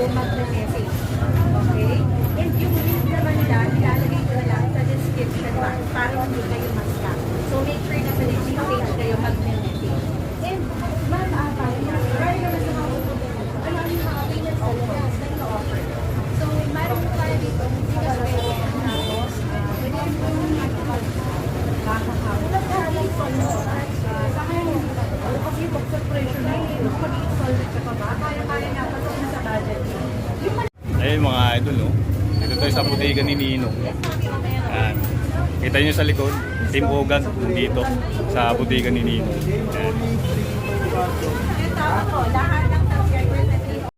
yung magme-message. Okay? And yung link naman nila, ilalagay ko lang sa description box para hindi kayo ma-scam. So make sure na sa legit page kayo magme-message. And, ma'am, prior naman sa mga ano yung mga payment solutions na ino-offer. So, meron po tayo dito, because payment, tapos, pwede rin po yung sa kanya mo, kasi yung corporation na yun, mag-insolvent ka pa ba? Kaya-kaya nga, pasok na sa budget. Ayun mga idol, no? Dito tayo sa bodega ni Ninong. Ayan. Kita nyo sa likod, Team Ogat dito sa bodega ni Ninong. Ayan. Ito po, lahat ng